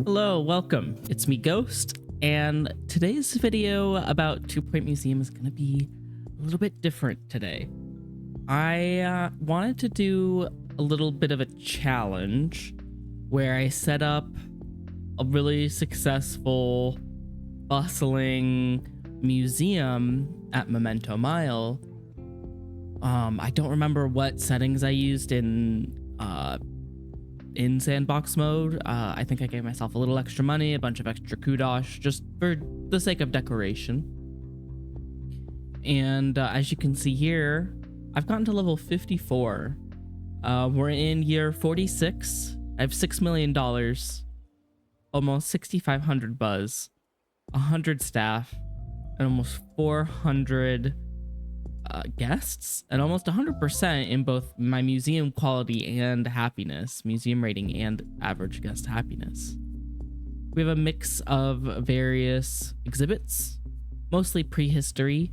Hello, welcome. It's me, Ghost, and today's video about Two Point Museum is going to be a little bit different today. I wanted to do a little bit of a challenge where I set up a really successful, bustling museum at Memento Mile. I don't remember what settings I used in Sandbox mode. I think I gave myself a little extra money, a bunch of extra kudos, just for the sake of decoration. And as you can see here, I've gotten to level 54. We're in year 46. I have $6 million, almost 6,500 buzz, 100 staff, and almost 400 guests, and almost 100% in both my museum quality and happiness, museum rating and average guest happiness. We have a mix of various exhibits, mostly prehistory.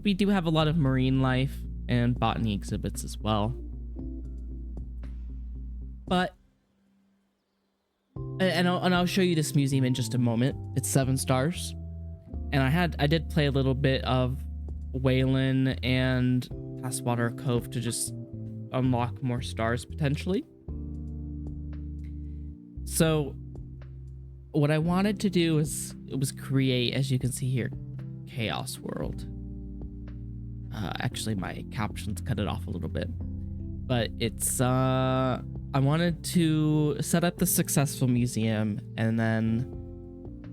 We do have a lot of marine life and botany exhibits as well. But I'll show you this museum in just a moment. It's 7 stars, and I did play a little bit of Whalen and Passwater Cove to just unlock more stars potentially. So what I wanted to do was create, as you can see here, Chaos World. Actually, my captions cut it off a little bit, but it's I wanted to set up the successful museum, and then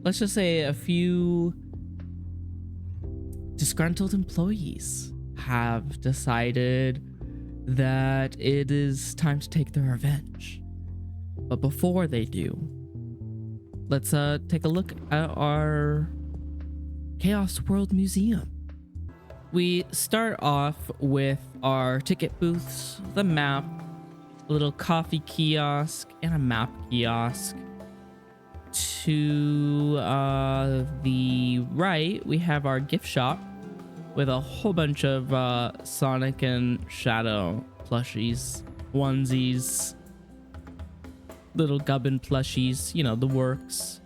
let's just say a few disgruntled employees have decided that it is time to take their revenge. But before they do, let's take a look at our Chaos World Museum. We start off with our ticket booths, the map, a little coffee kiosk, and a map kiosk. To the right, we have our gift shop with a whole bunch of Sonic and Shadow plushies, onesies, little gubbin plushies, you know, the works.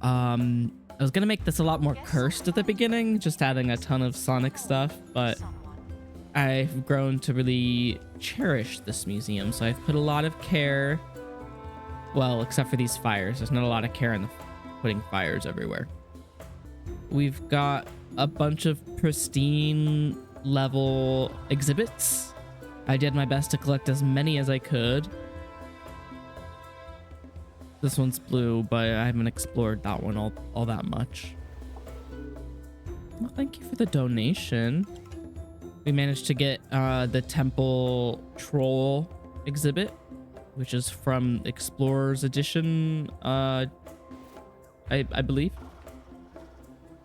I was gonna make this a lot more cursed at the beginning, just adding a ton of Sonic stuff, but I've grown to really cherish this museum, so I've put a lot of care. Well, except for these fires. There's not a lot of care in putting fires everywhere. We've got a bunch of pristine level exhibits. I did my best to collect as many as I could. This one's blue, but I haven't explored that one all that much. Well, thank you for the donation. We managed to get the Temple Troll exhibit, which is from Explorer's Edition, I believe.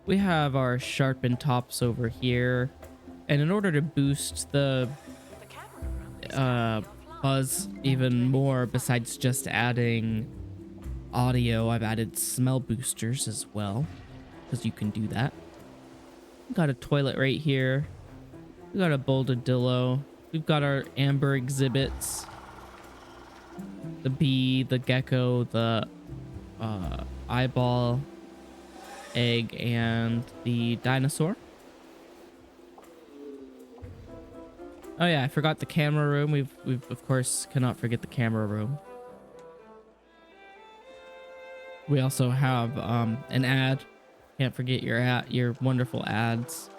We have our sharpened tops over here, and in order to boost the buzz even more, besides just adding audio, I've added smell boosters as well, because you can do that. We got a toilet right here. We got a Boldadillo. We've got our amber exhibits. The bee, the gecko, the eyeball, egg, and the dinosaur. Oh yeah, I forgot the camera room. We've of course cannot forget the camera room. We also have an ad. Can't forget your wonderful ads.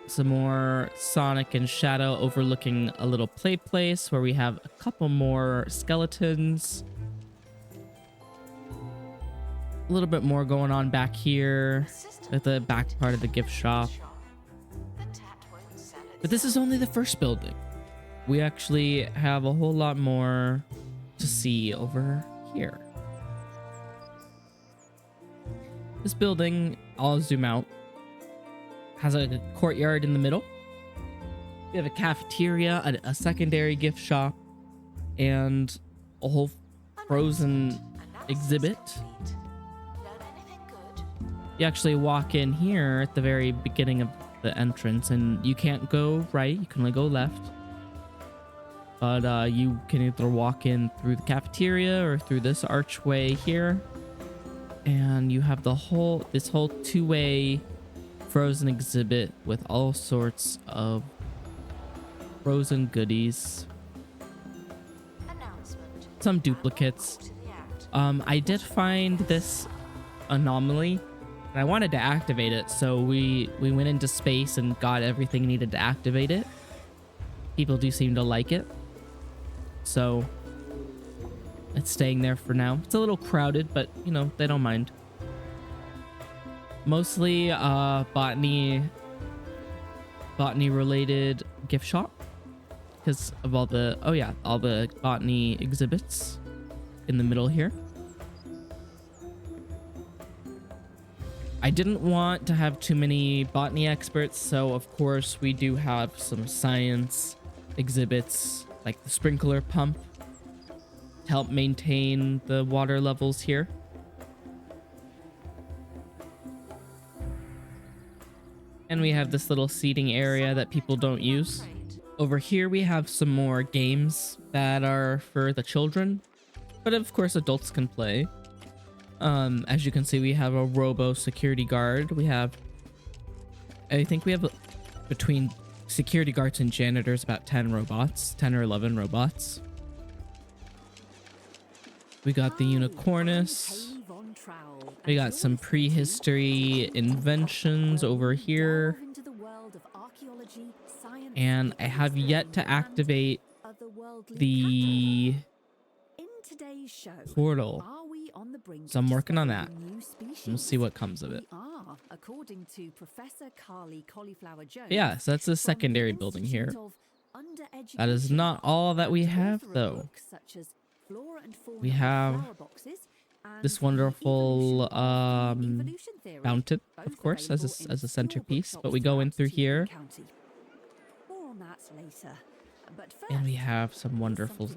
Some more Sonic and Shadow overlooking a little play place where we have a couple more skeletons. A little bit more going on back here at the back part of the gift shop. But this is only the first building. We actually have a whole lot more to see over here. This building, I'll zoom out, has a courtyard in the middle. We have a cafeteria, a secondary gift shop, and a whole frozen exhibit. You actually walk in here at the very beginning of the entrance, and you can't go right, you can only go left. but you can either walk in through the cafeteria or through this archway here, and you have this whole two-way frozen exhibit with all sorts of frozen goodies, some duplicates. I did find this anomaly and I wanted to activate it, so we went into space and got everything needed to activate it. People do seem to like it, so it's staying there for now. It's a little crowded, but you know, they don't mind. Mostly botany related gift shop because of all the all the botany exhibits in the middle here. I didn't want to have too many botany experts, so of course we do have some science exhibits like the sprinkler pump to help maintain the water levels here. And we have this little seating area that people don't use. Over here we have some more games that are for the children, but of course adults can play. As you can see, we have a robo security guard. I think we have between security guards and janitors about 10 or 11 robots. We got the unicornus. We got some prehistory inventions over here. And I have yet to activate the portal, so I'm working on that. We'll see what comes of it. Yeah, so that's the secondary building here. That is not all that we have, though. We have this wonderful fountain, of course, as a centerpiece, but we go in through here. And we have some wonderful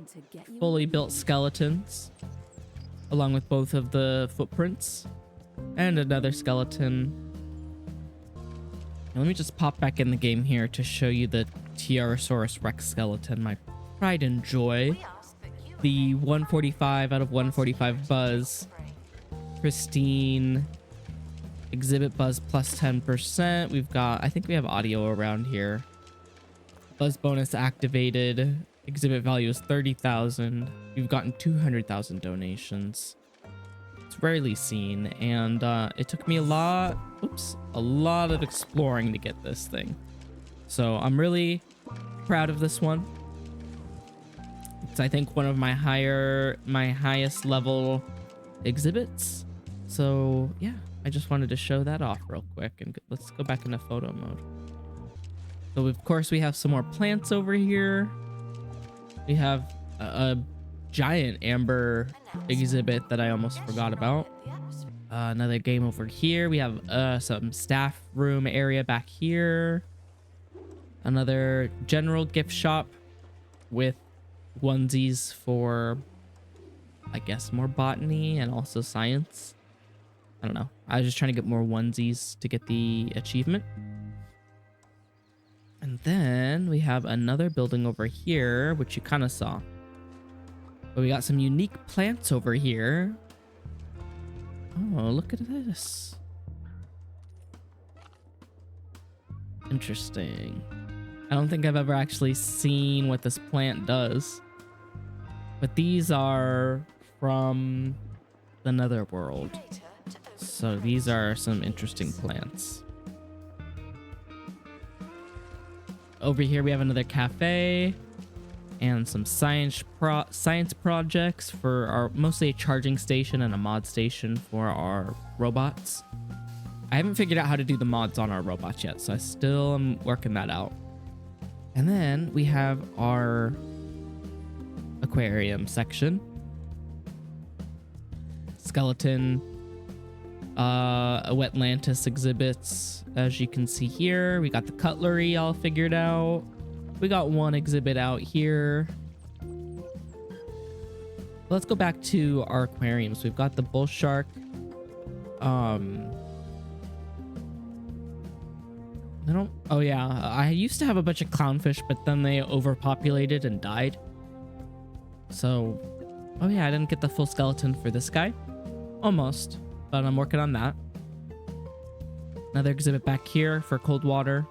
fully built skeletons, along with both of the footprints and another skeleton. And let me just pop back in the game here to show you the Tyrannosaurus Rex skeleton, my pride and joy. The 145 out of 145 buzz, pristine exhibit buzz plus 10%. We've got, I think we have audio around here. Buzz bonus activated. Exhibit value is 30,000. We've gotten 200,000 donations. It's rarely seen, and it took me a lot of exploring to get this thing. So I'm really proud of this one. It's, I think, one of my highest level exhibits. So yeah, I just wanted to show that off real quick, and let's go back into photo mode. So of course we have some more plants over here. We have a giant amber exhibit that I almost forgot about. Another game over here. We have some staff room area back here. Another general gift shop with onesies for, I guess, more botany and also science. I don't know. I was just trying to get more onesies to get the achievement. And then we have another building over here, which you kind of saw. But we got some unique plants over here. Oh, look at this. Interesting. I don't think I've ever actually seen what this plant does. But these are from the netherworld. So these are some interesting plants. Over here we have another cafe and some science projects for our, mostly a charging station and a mod station for our robots. I haven't figured out how to do the mods on our robots yet, so I still am working that out. And then we have our aquarium section. Skeleton, a Wetlantis exhibits, as you can see here. We got the cutlery all figured out. We got one exhibit out here. Let's go back to our aquariums. We've got the bull shark. Oh yeah, I used to have a bunch of clownfish, but then they overpopulated and died. So, oh yeah, I didn't get the full skeleton for this guy. Almost, but I'm working on that. Another exhibit back here for cold water.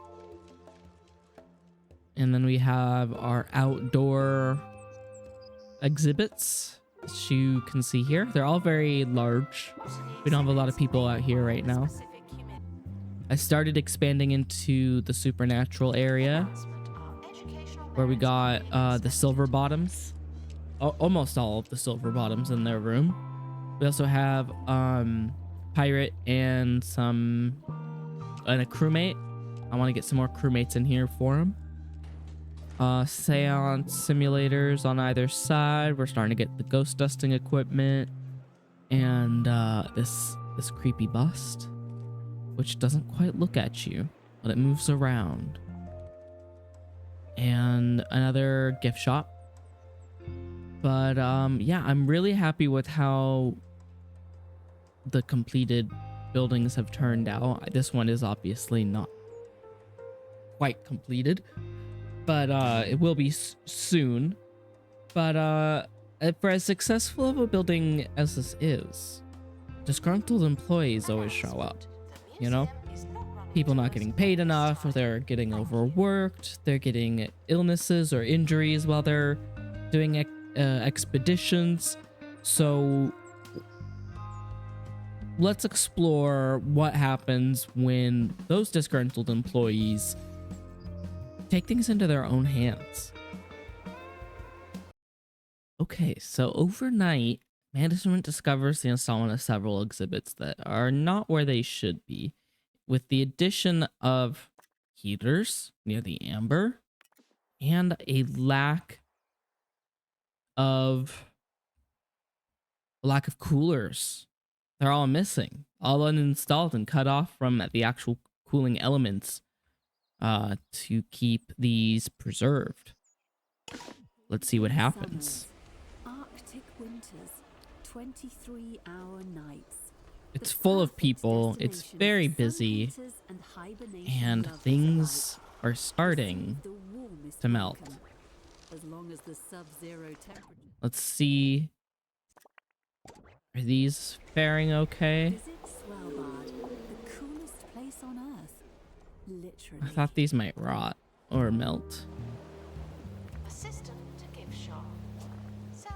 And then we have our outdoor exhibits, as you can see here. They're all very large. We don't have a lot of people out here right now. I started expanding into the supernatural area where we got the silver bottoms. Almost all of the silver bottoms in their room. We also have pirate and a crewmate. I want to get some more crewmates in here for him. Seance simulators on either side. We're starting to get the ghost dusting equipment and this creepy bust, which doesn't quite look at you, but it moves around. And another gift shop. But yeah, I'm really happy with how the completed buildings have turned out. This one is obviously not quite completed, but it will be soon. But for as successful of a building as this is, disgruntled employees always show up, you know? People not getting paid enough, or they're getting overworked, they're getting illnesses or injuries while they're doing expeditions. So let's explore what happens when those disgruntled employees take things into their own hands. Okay, so overnight, management discovers the installment of several exhibits that are not where they should be, with the addition of heaters near the amber and a lack of coolers. They're all missing, all uninstalled and cut off from the actual cooling elements to keep these preserved. Let's see what happens. Arctic winters, 23-hour nights. It's full of people, it's very busy, and things are starting to melt. Let's see. Are these faring okay? I thought these might rot or melt. Assistant to gift shop. Sell.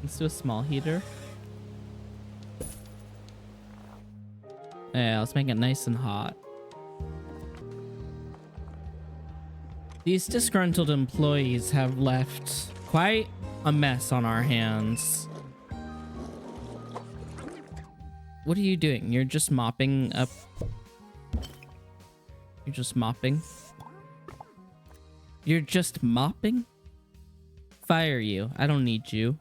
Let's do a small heater. Yeah, let's make it nice and hot. These disgruntled employees have left quite a mess on our hands. What are you doing? You're just mopping up. You're just mopping. You're just mopping? Fire you. I don't need you.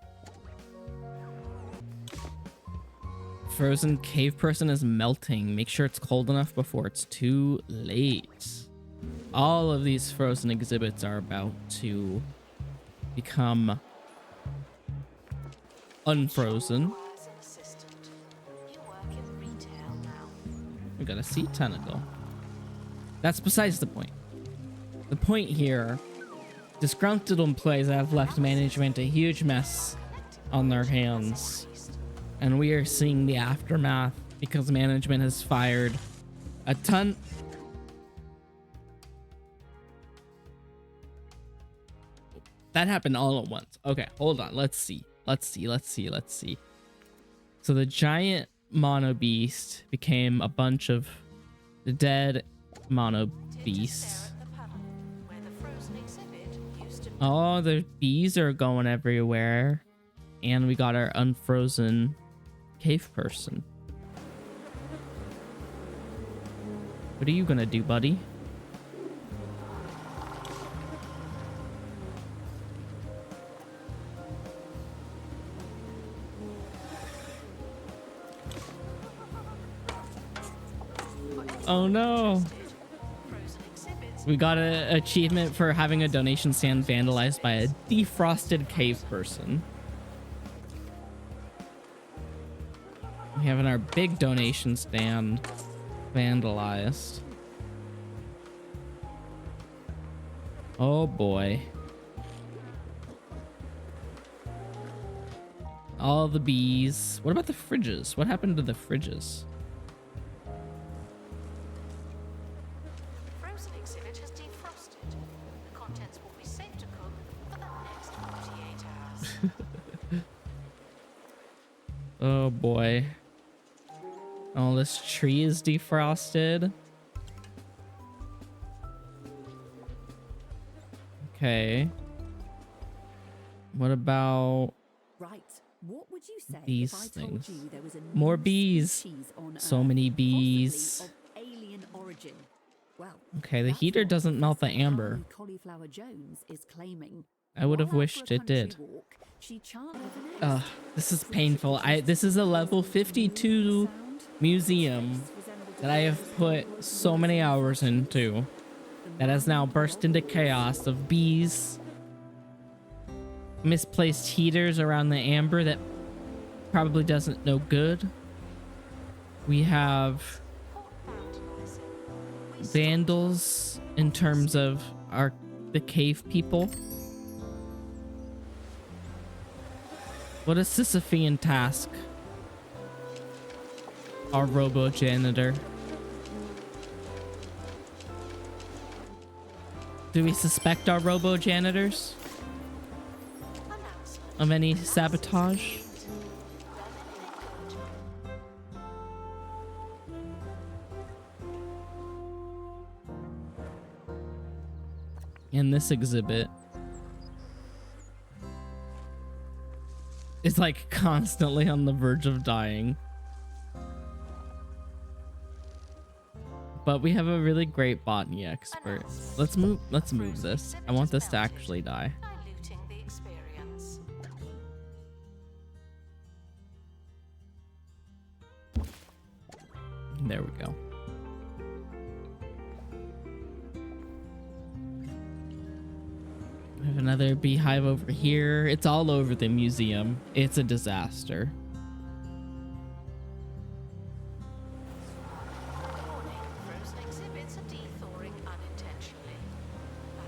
Frozen cave person is melting. Make sure it's cold enough before it's too late. All of these frozen exhibits are about to become unfrozen. We got a sea tentacle. That's besides the point. The point here, disgruntled employees have left management a huge mess on their hands. And we are seeing the aftermath because management has fired a ton. That happened all at once. Okay, hold on. Let's see. So the giant mono beast became a bunch of the dead mono beasts. Oh, the bees are going everywhere. And we got our unfrozen cave person. What are you gonna do, buddy? Oh no! We got an achievement for having a donation stand vandalized by a defrosted cave person. We have in our big donation stand vandalized. Oh boy. All the bees. What about the fridges? What happened to the fridges? Frozen exhibit has defrosted. The contents will be safe to cook for the next 48 hours. Oh boy. Oh, this tree is defrosted. Okay. What about Right. What would you say these if I told things? you there was a More new bees. species on So Earth, many possibly bees. of alien origin? Well, Okay, the that's heater what doesn't melt the Professor amber. Harry Cauliflower Jones is claiming. I would have While out wished for a it did. country walk, she charted an Ugh, nest. this is Since it painful. produced This is a level familiar 52 sound, museum its face resembled a that I have frozen put woven so many hours reflections. into The that has now mind burst into boggles. chaos of bees, misplaced heaters around the amber that probably doesn't know good. We have vandals in terms of the cave people. What a Sisyphean task. Our robo janitor. Do we suspect our robo janitors of any sabotage? In this exhibit is like constantly on the verge of dying. But we have a really great botany expert. Let's move this. I want this to actually die. Diluting the experience. There we go. We have another beehive over here. It's all over the museum. It's a disaster. Warning, frozen exhibits are de-thawing unintentionally.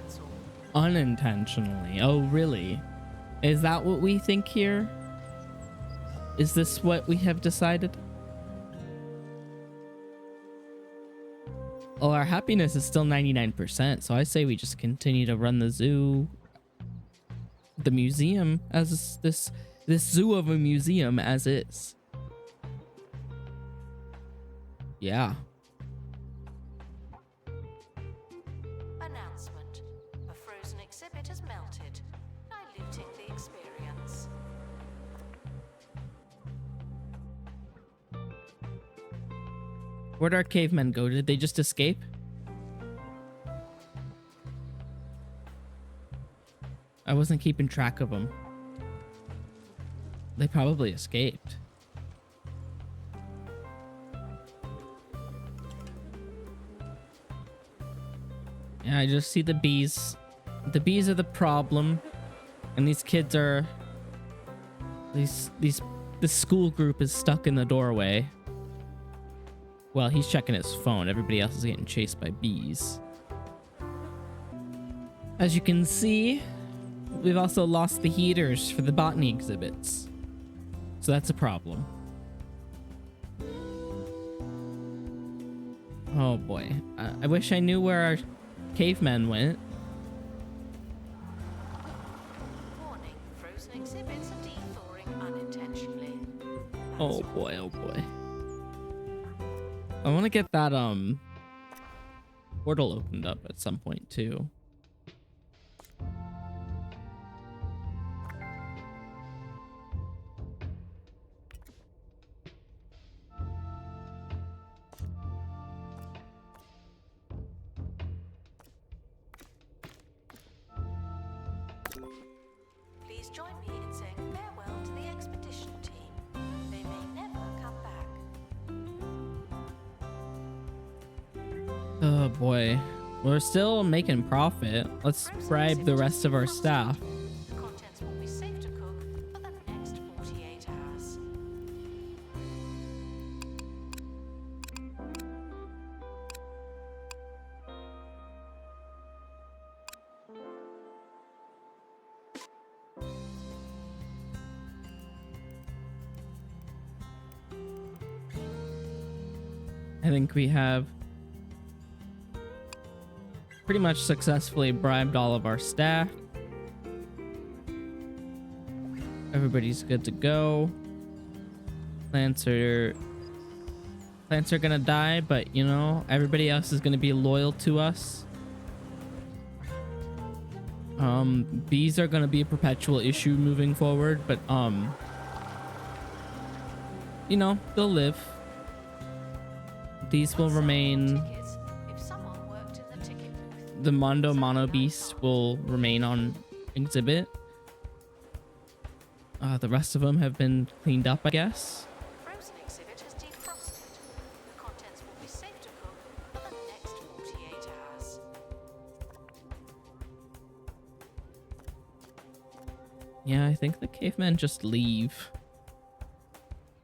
That's all. Unintentionally. Oh, really? Is that what we think here? Is this what we have decided? Oh, our happiness is still 99%, so I say we just continue to run the zoo, the museum as this zoo of a museum as is. Yeah. Announcement. A frozen exhibit has melted, diluting the experience. Where'd our cavemen go? Did they just escape? I wasn't keeping track of them. They probably escaped. Yeah, I just see the bees. The bees are the problem. And these kids are... This school group is stuck in the doorway. Well, he's checking his phone. Everybody else is getting chased by bees. As you can see, we've also lost the heaters for the botany exhibits. So that's a problem. Oh boy. I wish I knew where our cavemen went. Warning, frozen exhibits are de-thawing unintentionally. Oh boy, oh boy. I want to get that portal opened up at some point too. Please join me in saying farewell to the expedition team. They may never come back. Oh boy. We're still making profit. Let's bribe the rest of our staff. The contents will be safe to cook for the next 48 hours. think we have pretty much successfully bribed all of our staff. Everybody's good to go. Plants are gonna die, but you know, everybody else is gonna be loyal to us. Bees are gonna be a perpetual issue moving forward, but you know, they'll live. These will remain. Tickets. If someone worked in the ticket booth. The Mondo Mono Beast will remain on exhibit. The rest of them have been cleaned up, I guess. Frozen exhibit has defrosted. The contents will be safe to cook for the next 48 hours. Yeah, I think the cavemen just leave.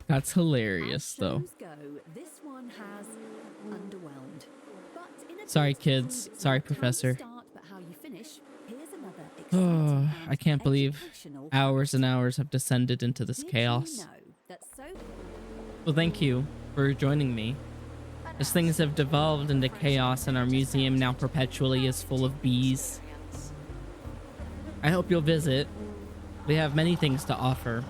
That's hilarious, As though. shows go, this one has underwhelmed. But in a Sorry, bid to kids. find its Sorry, how you Professor. start but how you finish, here's another Oh, exciting I can't and believe educational hours and fact. hours have descended into this Did you chaos. know that Well, thank you for joining me. As things have devolved into chaos and our museum now perpetually is full of bees. I hope you'll visit. We have many things to offer,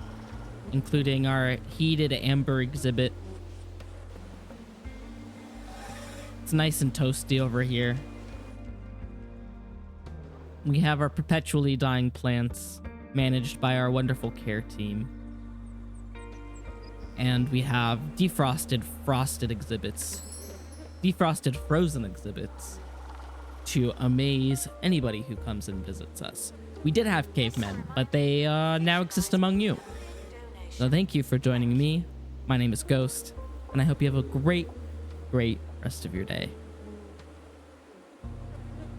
including our heated amber exhibit. It's nice and toasty over here. We have our perpetually dying plants, managed by our wonderful care team. And we have defrosted frosted exhibits. Defrosted frozen exhibits to amaze anybody who comes and visits us. We did have cavemen, but they now exist among you. So thank you for joining me. My name is Ghost, and I hope you have a great rest of your day.